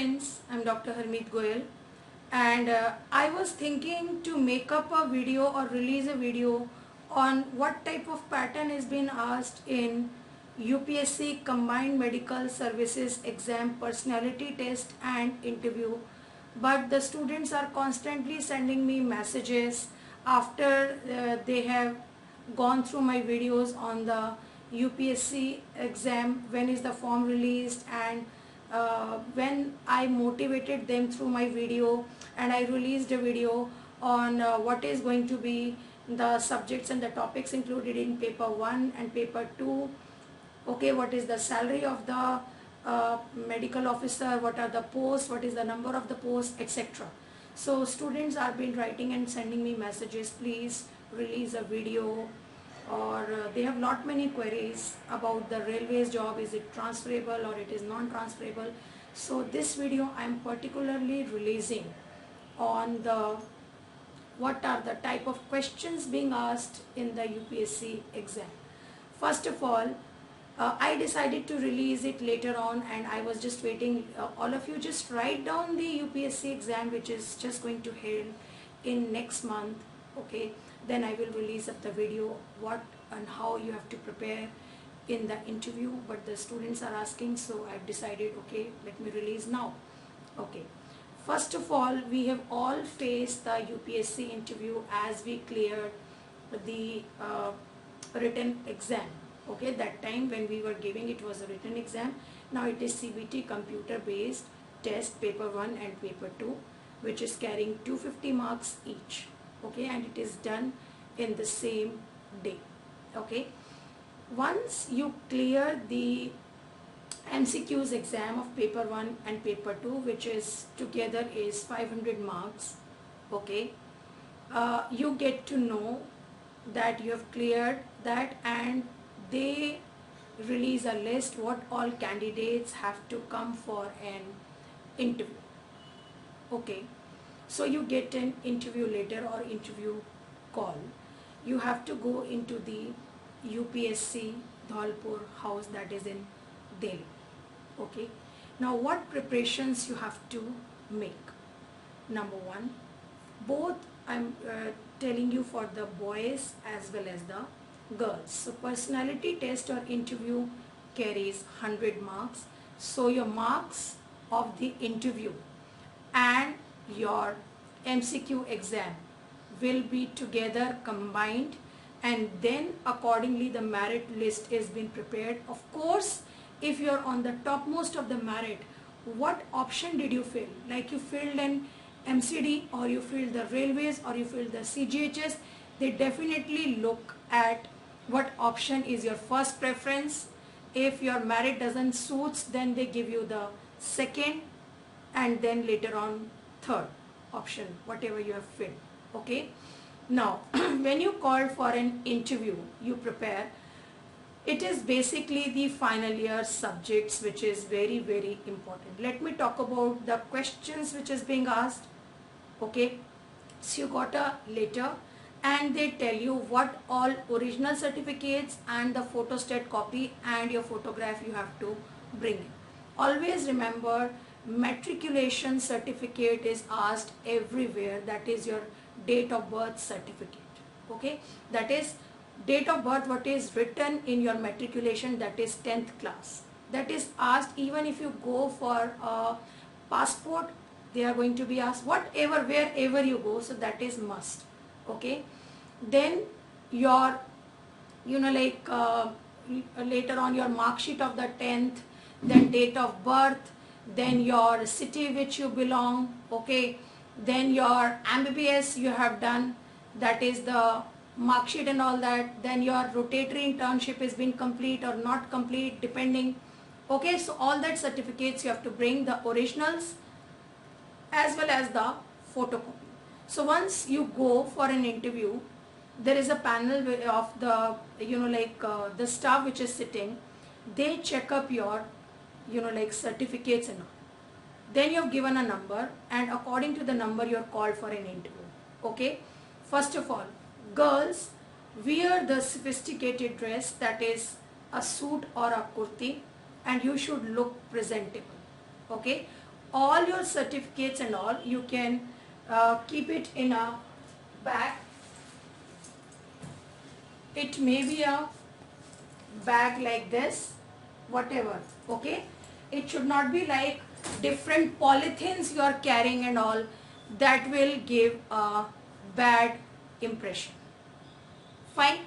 friends, I'm Dr. Harmeet Goyal, and I was thinking to make up a video or release a video on what type of pattern is being asked in UPSC Combined Medical Services Exam personality test and interview, but the students are constantly sending me messages after they have gone through my videos on the UPSC exam, when is the form released, and when I motivated them through my video and I released a video on what is going to be the subjects and the topics included in paper 1 and paper 2. Okay, what is the salary of the medical officer, what are the posts, what is the number of the posts, etc. So students are been writing and sending me messages, please release a video, or they have lot many queries about the railways job, is it transferable or it is non-transferable. So this video I am particularly releasing on the what are the type of questions being asked in the UPSC exam. First of all, I decided to release it later on, and I was just waiting. All of you just write down the UPSC exam, which is just going to held in next month. Okay, then I will release up the video what and how you have to prepare in the interview, but the students are asking, so I've decided, okay, let me release now. Okay, first of all, we have all faced the UPSC interview as we cleared the written exam. Okay, that time when we were giving, it was a written exam. Now it is CBT computer based test, paper 1 and paper 2, which is carrying 250 marks each. Okay, and it is done in the same day. Okay, once you clear the MCQs exam of paper 1 and paper 2, which is together is 500 marks, okay, you get to know that you have cleared that, and they release a list what all candidates have to come for an interview. Okay, so you get an interview letter or interview call. You have to go into the UPSC Dhalpur house, that is in Delhi. Okay, now what preparations you have to make? Number one, both I'm telling you for the boys as well as the girls. So personality test or interview carries 100 marks. So your marks of the interview and your MCQ exam will be together combined, and then accordingly the merit list is being prepared. Of course, if you are on the topmost of the merit, what option did you fill? Like you filled an MCD, or you filled the railways, or you filled the CGHS, they definitely look at what option is your first preference. If your merit doesn't suits, then they give you the second, and then later on third option, whatever you have filled. Okay, now when you call for an interview, you prepare. It is basically the final year subjects, which is very, very important. Let me talk about the questions which is being asked. Okay, so you got a letter and they tell you what all original certificates and the photostat copy and your photograph you have to bring in. Always remember, matriculation certificate is asked everywhere, that is your date of birth certificate. Okay, that is date of birth, what is written in your matriculation, that is 10th class. That is asked even if you go for a passport, they are going to be asked, whatever, wherever you go, so that is must. Okay, then your later on your mark sheet of the 10th, then date of birth, then your city which you belong. Okay, then your MBBS you have done, that is the mark sheet and all that. Then your rotatory internship has been complete or not complete, depending. Okay, so all that certificates you have to bring, the originals as well as the photocopy. So once you go for an interview, there is a panel of the the staff which is sitting. They check up your certificates and all. Then you have given a number, and according to the number you are called for an interview. Okay, first of all, girls, wear the sophisticated dress, that is a suit or a kurti, and you should look presentable. Okay, all your certificates and all, you can keep it in a bag. It may be a bag like this, whatever, okay. It should not be like different polythenes you are carrying and all. That will give a bad impression. Fine.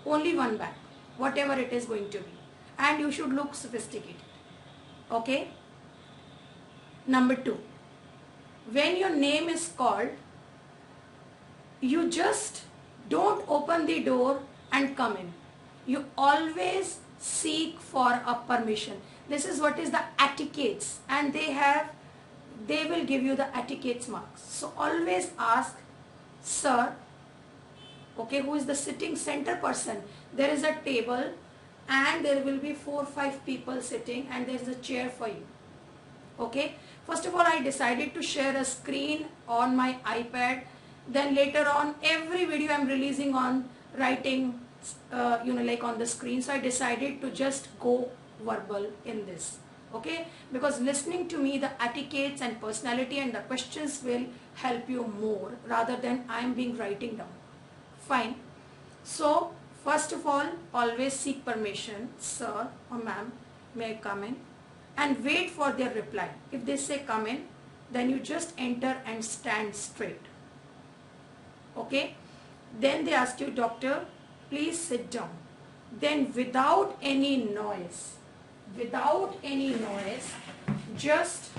Only one bag, whatever it is going to be, and you should look sophisticated. Okay. Number 2, when your name is called, you just don't open the door and come in. You always seek for a permission. This is what is the etiquettes, and they will give you the etiquettes marks. So always ask, sir, okay, who is the sitting center person. There is a table and there will be 4 or 5 people sitting, and there is a chair for you. Okay. First of all, I decided to share a screen on my iPad. Then later on, every video I'm releasing on writing, like on the screen. So I decided to just go verbal in this. Okay. Because listening to me, the etiquettes and personality and the questions will help you more rather than I'm being writing down. Fine. So first of all, always seek permission. Sir or ma'am, may I come in? And wait for their reply. If they say come in, then you just enter and stand straight. Okay. Then they ask you, doctor, please sit down. Then without any noise, just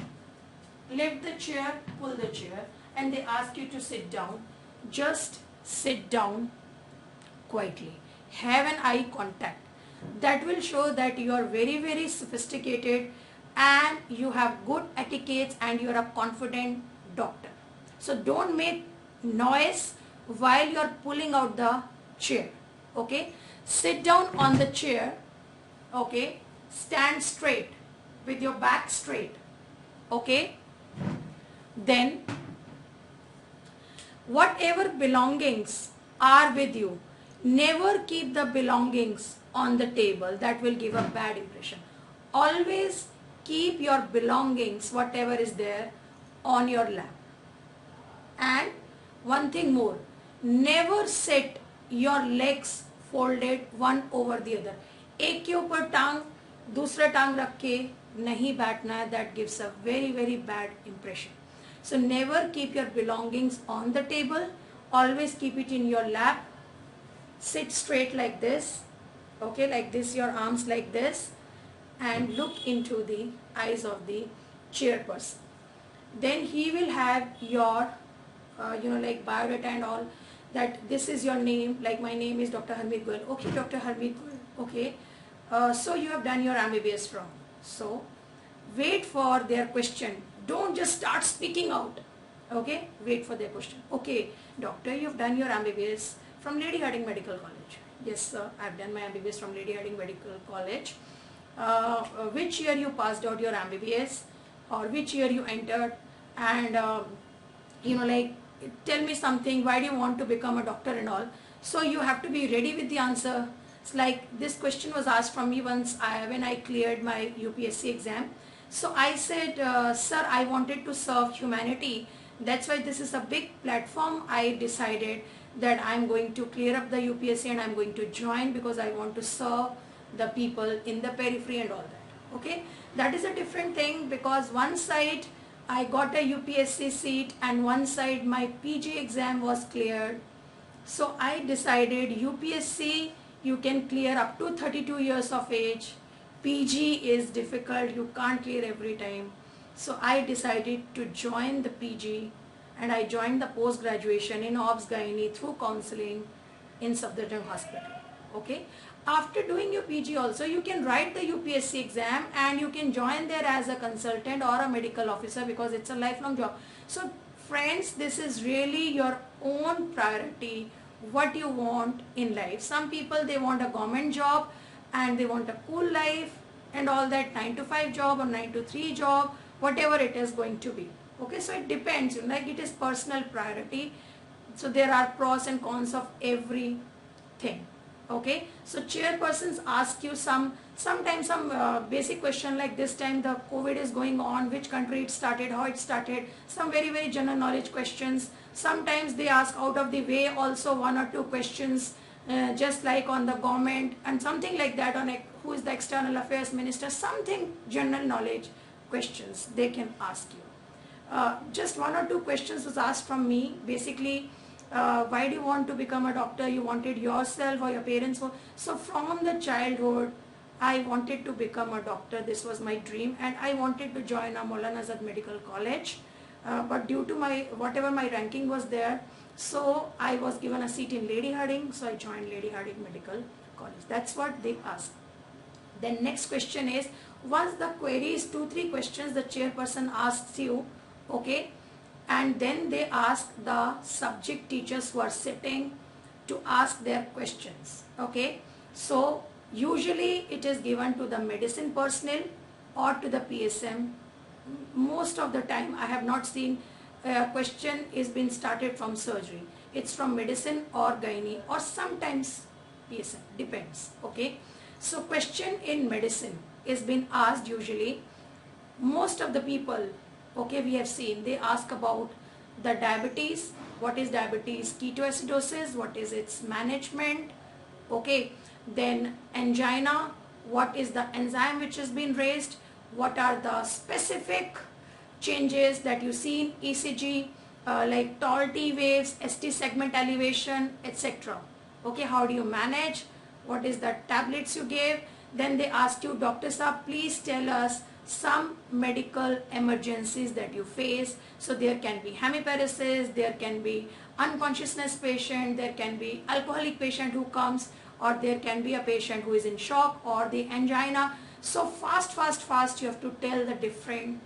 lift the chair, pull the chair, and they ask you to sit down. Just sit down quietly. Have an eye contact. That will show that you are very, very sophisticated and you have good etiquettes and you are a confident doctor. So don't make noise while you are pulling out the chair. Okay. Sit down on the chair. Okay. Stand straight with your back straight. Okay. Then whatever belongings are with you, never keep the belongings on the table. That will give a bad impression. Always keep your belongings, whatever is there, on your lap. And one thing more, never sit your legs folded one over the other. एक के ऊपर टांग दूसरा टांग रख के नहीं बैठना है. That gives a very, very bad impression. So never keep your belongings on the table. Always keep it in your lap. Sit straight like this. Okay, like this, your arms like this, and look into the eyes of the chairperson. Then he will have your, like biodata and all, that this is your name, like my name is Dr. Harmeet Goel. Okay, Dr. Harmeet Goel. Okay, so you have done your MBBS from. So wait for their question. Don't just start speaking out. Okay, wait for their question. Okay, doctor, you've done your MBBS from Lady Hardinge Medical College. Yes, sir, I've done my MBBS from Lady Hardinge Medical College. Which year you passed out your MBBS, or which year you entered, and like tell me something, why do you want to become a doctor and all. So you have to be ready with the answer. It's like this question was asked from me once when I cleared my UPSC exam. So I said, sir, I wanted to serve humanity. That's why this is a big platform. I decided that I'm going to clear up the UPSC and I'm going to join because I want to serve the people in the periphery and all that. Okay, that is a different thing, because one side I got a UPSC seat and one side my PG exam was cleared. So I decided UPSC you can clear up to 32 years of age. PG is difficult, you can't clear every time. So I decided to join the PG, and I joined the post graduation in Obs Gynae through counseling in Safdarjung Hospital. Okay. After doing your PG also, you can write the UPSC exam and you can join there as a consultant or a medical officer, because it's a lifelong job. So friends, this is really your own priority, what you want in life. Some people, they want a government job and they want a cool life and all that, 9 to 5 job or 9 to 3 job, whatever it is going to be. Okay, so it depends, like it is personal priority. So there are pros and cons of everything. Okay, so chairpersons ask you some Sometimes some basic question like this time the COVID is going on, which country it started, how it started, some very general knowledge questions. Sometimes they ask out of the way also one or two questions, just like on the government and something like that, on who is the external affairs minister, something general knowledge questions they can ask you. Just one or two questions was asked from me. Basically, why do you want to become a doctor? You wanted yourself or your parents? So from the childhood, I wanted to become a doctor. This was my dream, and I wanted to join a Maulana Azad Medical College. But due to whatever my ranking was there, so I was given a seat in Lady Hardinge, so I joined Lady Hardinge Medical College. That's what they asked. Then next question is, once the queries, 2-3 questions the chairperson asks you, okay, and then they ask the subject teachers who are sitting to ask their questions, okay. So usually it is given to the medicine personnel or to the PSM. Most of the time I have not seen a question is been started from surgery. It's from medicine or gynae or sometimes PSM, depends, okay. So question in medicine is been asked usually. Most of the people, okay, we have seen they ask about the diabetes, what is diabetes, ketoacidosis, what is its management, okay, then angina, what is the enzyme which has been raised, what are the specific changes that you see in ECG, like tall T waves, ST segment elevation, etc. Okay, how do you manage, what is the tablets you gave. Then they ask you, Dr. Saab, please tell us some medical emergencies that you face. So there can be hemiparesis, there can be unconsciousness patient, there can be alcoholic patient who comes, or there can be a patient who is in shock, or the angina. So fast you have to tell the different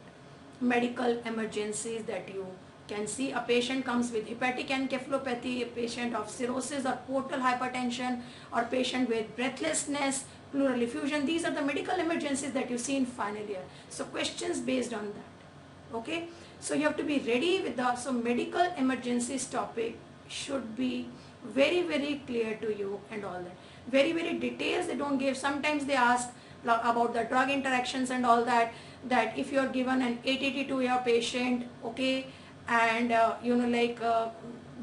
medical emergencies that you can see. A patient comes with hepatic encephalopathy, a patient of cirrhosis or portal hypertension, or patient with breathlessness, pleural effusion. These are the medical emergencies that you see in final year. So questions based on that, okay. So you have to be ready with the, so medical emergencies topic should be very clear to you, and all that. Very details they don't give. Sometimes they ask about the drug interactions and all that, that if you are given an ATT to your patient, okay, and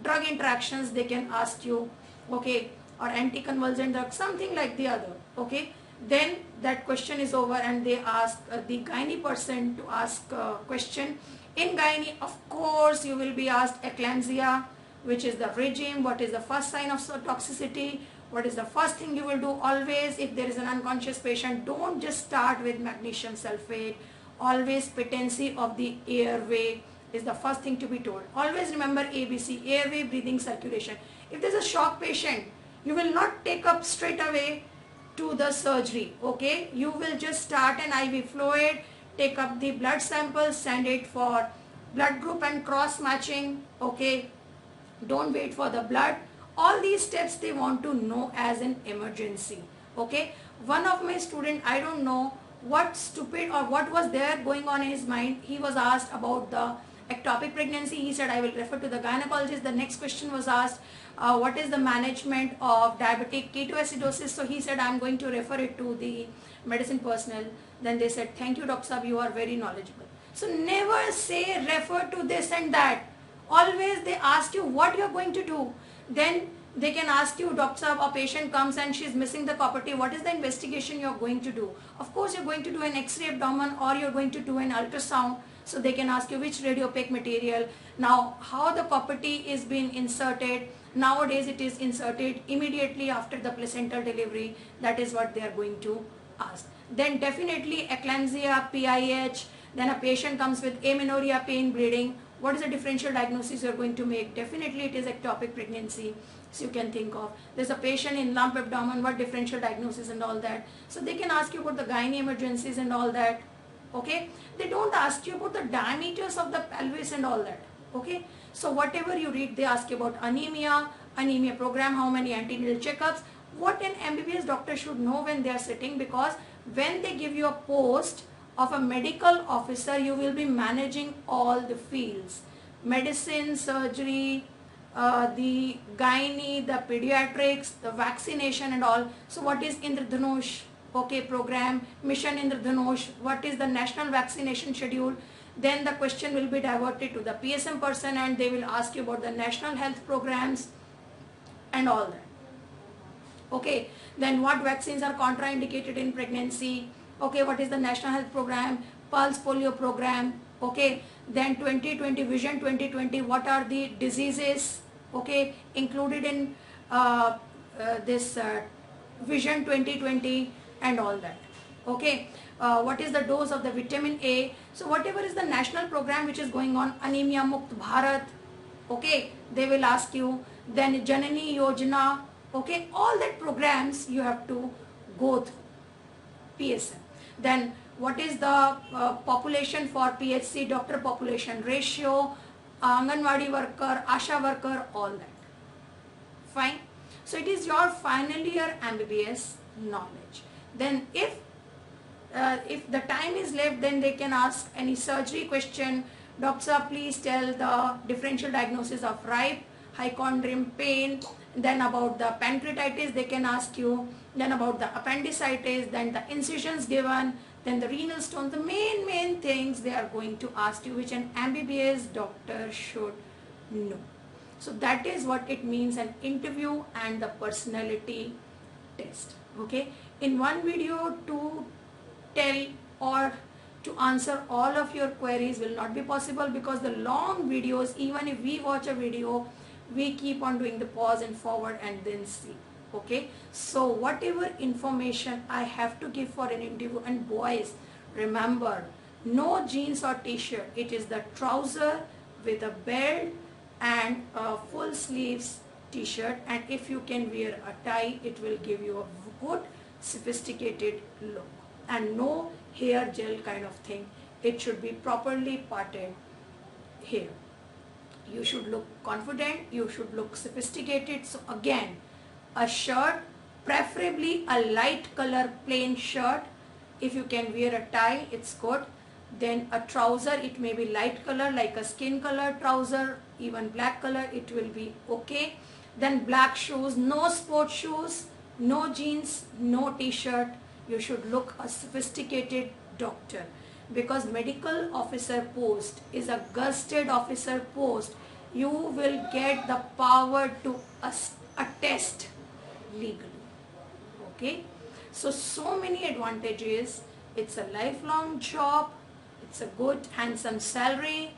drug interactions they can ask you, okay, or anticonvulsant drug, something like the other, okay. Then that question is over, and they ask the gynae person to ask question. In gynae, of course, you will be asked eclampsia, which is the regime, what is the first sign of toxicity, what is the first thing you will do. Always, if there is an unconscious patient, don't just start with magnesium sulfate. Always patency of the airway is the first thing to be told. Always remember ABC, airway, breathing, circulation. If there is a shock patient, you will not take up straight away to the surgery, okay. You will just start an IV fluid, take up the blood sample, send it for blood group and cross matching, okay. Don't wait for the blood. All these steps they want to know as an emergency, okay. One of my student, I don't know what stupid or what was there going on in his mind, he was asked about the ectopic pregnancy. He said, I will refer to the gynecologist. The next question was asked, what is the management of diabetic ketoacidosis? So he said, I am going to refer it to the medicine personnel. Then they said, thank you, Dr. Saab, you are very knowledgeable. So never say refer to this and that. Always they ask you what you are going to do. Then they can ask you, Dr. Saab, a patient comes and she is missing the copper T. What is the investigation you are going to do? Of course, you are going to do an X-ray abdomen, or you are going to do an ultrasound. So they can ask you which radiopaque material. Now, how the copper T is being inserted. Nowadays, it is inserted immediately after the placental delivery. That is what they are going to ask. Then definitely eclampsia, PIH. Then a patient comes with amenorrhea, pain, bleeding. What is the differential diagnosis you are going to make? Definitely it is ectopic pregnancy. So you can think of. There's a patient in lump abdomen, what differential diagnosis and all that. So they can ask you about the gynae emergencies and all that. Okay. They don't ask you about the diameters of the pelvis and all that. Okay. So whatever you read, they ask you about anemia program, how many antenatal checkups. What an MBBS doctor should know when they are sitting, because when they give you a post of a medical officer, you will be managing all the fields. Medicine, surgery, the gynae, the pediatrics, the vaccination and all. So what is Indradhanush? okay, program, Mission Indradhanush, what is the national vaccination schedule. Then the question will be diverted to the PSM person and they will ask you about the national health programs and all that. Okay, then what vaccines are contraindicated in pregnancy. Okay, what is the national health program, pulse polio program. Okay, then 2020 vision 2020, what are the diseases, okay, included in this vision 2020 and all that. Okay, what is the dose of the vitamin A. So whatever is the national program which is going on, Anemia Mukt Bharat, okay, they will ask you. Then Janani Yojana, okay, all that programs you have to go through PSM. Then what is the population for PHC, doctor population ratio, Anganwadi worker, Asha worker, all that. Fine. So it is your final year MBBS knowledge. Then if the time is left, then they can ask any surgery question. Doctor, please tell the differential diagnosis of ripe hypochondrium pain. Then about the pancreatitis they can ask you. Then about the appendicitis. Then the incisions given. Then the renal stone. The main things they are going to ask you, which an MBBS doctor should know. So that is what it means, an interview and the personality test. Okay. In one video to tell or to answer all of your queries will not be possible, because the long videos, even if we watch a video, we keep on doing the pause and forward and then see. Okay, so whatever information I have to give for an interview, and boys, remember, no jeans or t-shirt, it is the trouser with a belt and a full sleeves t-shirt, and if you can wear a tie, it will give you a good sophisticated look. And no hair gel kind of thing, it should be properly parted hair. You should look confident, you should look sophisticated. So again, a shirt, preferably a light color plain shirt. If you can wear a tie, it's good. Then a trouser, it may be light color like a skin color trouser, even black color, it will be okay. Then black shoes, no sports shoes, no jeans, no t-shirt. You should look a sophisticated doctor, because medical officer post is a gazetted officer post. You will get the power to attest legally. Okay, so many advantages. It's a lifelong job, it's a good handsome salary,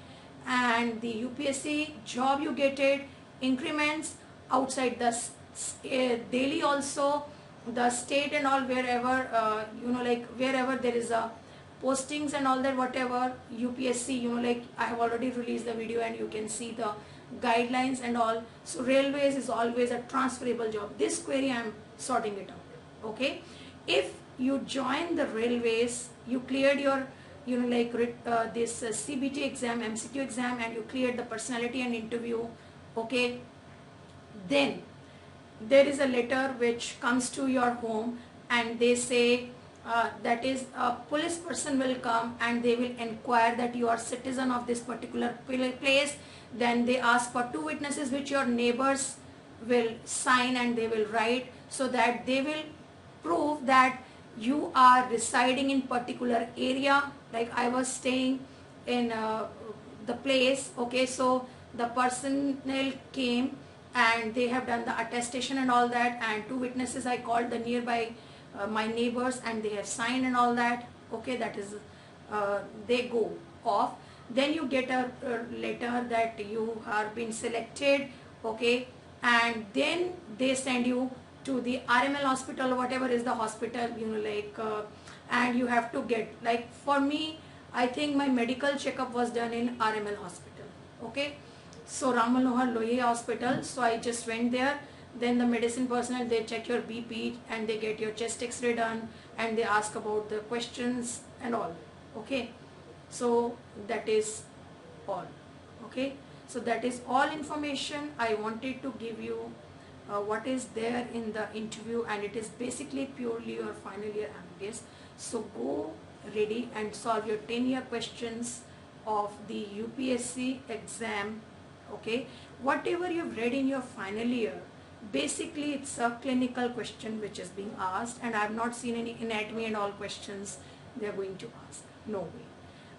and the UPSC job you get it, increments outside the daily also, the state and all, wherever like wherever there is a postings and all that, whatever UPSC, like I have already released the video and you can see the guidelines and all. So railways is always a transferable job. This query I am sorting it out. Okay, if you join the railways, you cleared your this CBT exam, MCQ exam, and you cleared the personality and interview, okay, then there is a letter which comes to your home, and they say that is a police person will come and they will inquire that you are citizen of this particular place. Then they ask for 2 witnesses which your neighbors will sign and they will write, so that they will prove that you are residing in particular area. Like I was staying in the place, okay, so the personnel came and they have done the attestation and all that, and 2 witnesses I called the nearby my neighbors, and they have signed and all that. Okay, that is they go off. Then you get a letter that you are being selected, okay, and then they send you to the RML hospital, whatever is the hospital, and you have to get, like for me, I think my medical checkup was done in RML hospital, okay, so Ram Manohar Lohia hospital. So I just went there. Then the medicine personnel, they check your BP and they get your chest x-ray done, and they ask about the questions and all. Okay, so that is all. Okay, so that is all information I wanted to give you. What is there in the interview, and it is basically purely your final year MBBS. So go ready and solve your 10-year questions of the UPSC exam. Okay, whatever you've read in your final year, Basically it's a clinical question which is being asked, and I have not seen any anatomy and all questions they are going to ask. No way.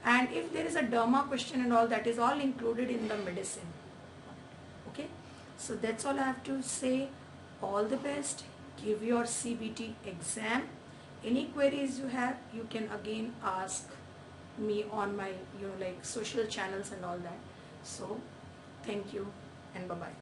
And if there is a derma question and all, that is all included in the medicine. Okay, so that's all I have to say. All the best. Give your CBT exam. Any queries you have, you can again ask me on my like social channels and all that. So thank you and bye bye.